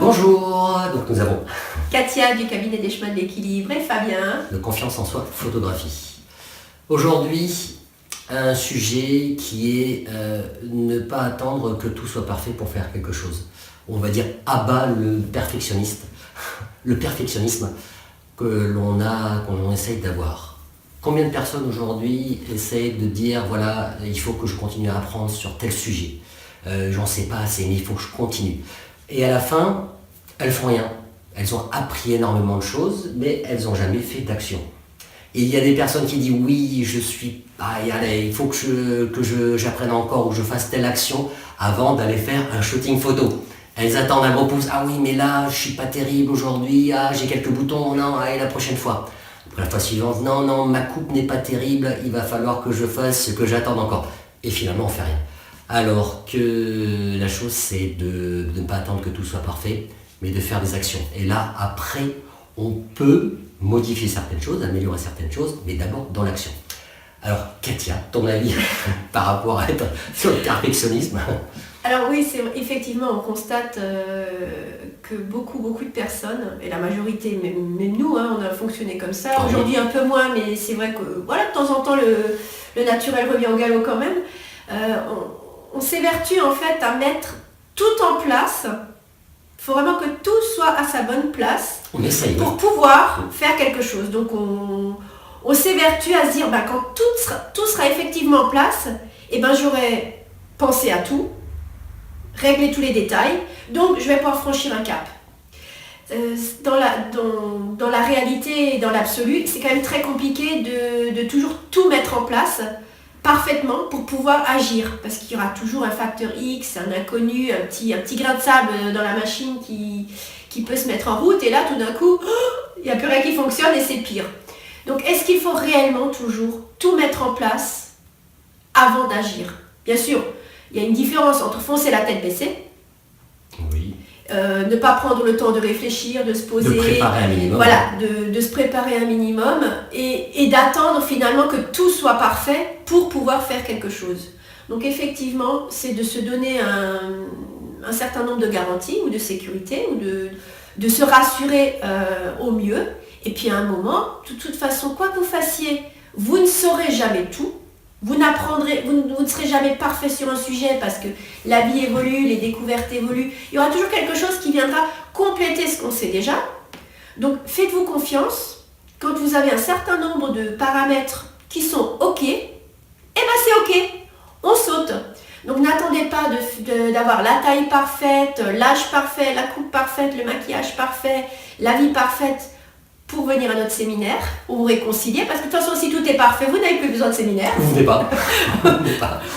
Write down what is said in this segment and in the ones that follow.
Bonjour, donc nous avons Katia du cabinet des chemins de l'équilibre et Fabien de Confiance en soi photographie. Aujourd'hui, un sujet qui est ne pas attendre que tout soit parfait pour faire quelque chose. On va dire abat le perfectionnisme que qu'on essaye d'avoir. Combien de personnes aujourd'hui essayent de dire voilà, il faut que je continue à apprendre sur tel sujet. J'en sais pas assez, mais il faut que je continue. Et à la fin, elles font rien. Elles ont appris énormément de choses, mais elles n'ont jamais fait d'action. Et il y a des personnes qui disent oui, je suis allez, il faut que j'apprenne encore ou que je fasse telle action avant d'aller faire un shooting photo. Elles attendent un repousse, ah oui, mais là, je suis pas terrible aujourd'hui, j'ai quelques boutons, non, allez, la prochaine fois. Après la fois suivante, non, ma coupe n'est pas terrible, il va falloir que je fasse ce que j'attends encore. Et finalement, on fait rien. Alors que la chose, c'est de ne pas attendre que tout soit parfait, mais de faire des actions. Et là, après, on peut modifier certaines choses, améliorer certaines choses, mais d'abord dans l'action. Alors, Katia, ton avis par rapport à être sur le perfectionnisme? Alors oui, effectivement, on constate que beaucoup de personnes, et la majorité, même nous, on a fonctionné comme ça. Aujourd'hui un peu moins, mais c'est vrai que voilà, de temps en temps, le naturel revient au galop quand même. On s'évertue en fait à mettre tout en place. Il faut vraiment que tout soit à sa bonne place pour pouvoir faire quelque chose. Donc on s'évertue à se dire quand tout sera effectivement en place, j'aurai pensé à tout, réglé tous les détails, donc je vais pouvoir franchir un cap. Dans la réalité et dans l'absolu, c'est quand même très compliqué de toujours tout mettre en place parfaitement pour pouvoir agir, parce qu'il y aura toujours un facteur X, un inconnu, un petit grain de sable dans la machine qui peut se mettre en route, et là tout d'un coup, il n'y a plus rien qui fonctionne et c'est pire. Donc est-ce qu'il faut réellement toujours tout mettre en place avant d'agir? Bien sûr, il y a une différence entre foncer la tête baissée, oui. Ne pas prendre le temps de réfléchir, de se poser, de préparer un minimum. Voilà, de se préparer un minimum et d'attendre finalement que tout soit parfait pour pouvoir faire quelque chose. Donc effectivement, c'est de se donner un certain nombre de garanties ou de sécurité ou de se rassurer au mieux. Et puis à un moment, de toute façon, quoi que vous fassiez, vous ne saurez jamais tout. Vous ne serez jamais parfait sur un sujet parce que la vie évolue, les découvertes évoluent. Il y aura toujours quelque chose qui viendra compléter ce qu'on sait déjà. Donc faites-vous confiance. Quand vous avez un certain nombre de paramètres qui sont OK, c'est OK. On saute. Donc n'attendez pas d'avoir la taille parfaite, l'âge parfait, la coupe parfaite, le maquillage parfait, la vie parfaite pour venir à notre séminaire, ou vous réconcilier, parce que de toute façon, si tout est parfait, vous n'avez plus besoin de séminaire. Vous venez pas.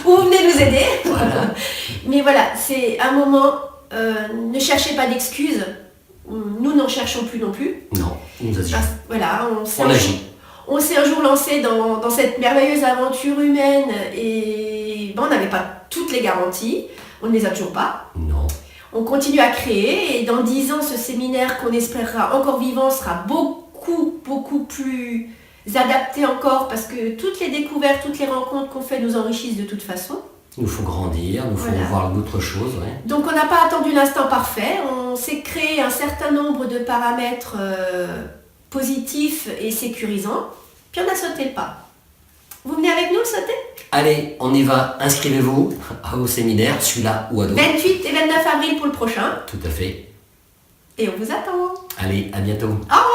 Ou vous venez nous aider. Voilà. Mais voilà, c'est un moment, ne cherchez pas d'excuses. Nous n'en cherchons plus non plus. Non, nous agissons. Voilà, on s'est un jour lancé dans cette merveilleuse aventure humaine et on n'avait pas toutes les garanties. On ne les a toujours pas. Non. On continue à créer et dans 10 ans, ce séminaire qu'on espérera encore vivant sera beaucoup plus adapté encore parce que toutes les découvertes, toutes les rencontres qu'on fait nous enrichissent de toute façon. Il nous faut grandir, il nous faut voir d'autres choses. Ouais. Donc on n'a pas attendu l'instant parfait, on s'est créé un certain nombre de paramètres positifs et sécurisants, puis on a sauté le pas. Vous venez avec nous sauter? Allez, on y va, inscrivez-vous au séminaire, celui-là ou à d'autres. 28 et 29 avril pour le prochain. Tout à fait. Et on vous attend. Allez, à bientôt. Au revoir.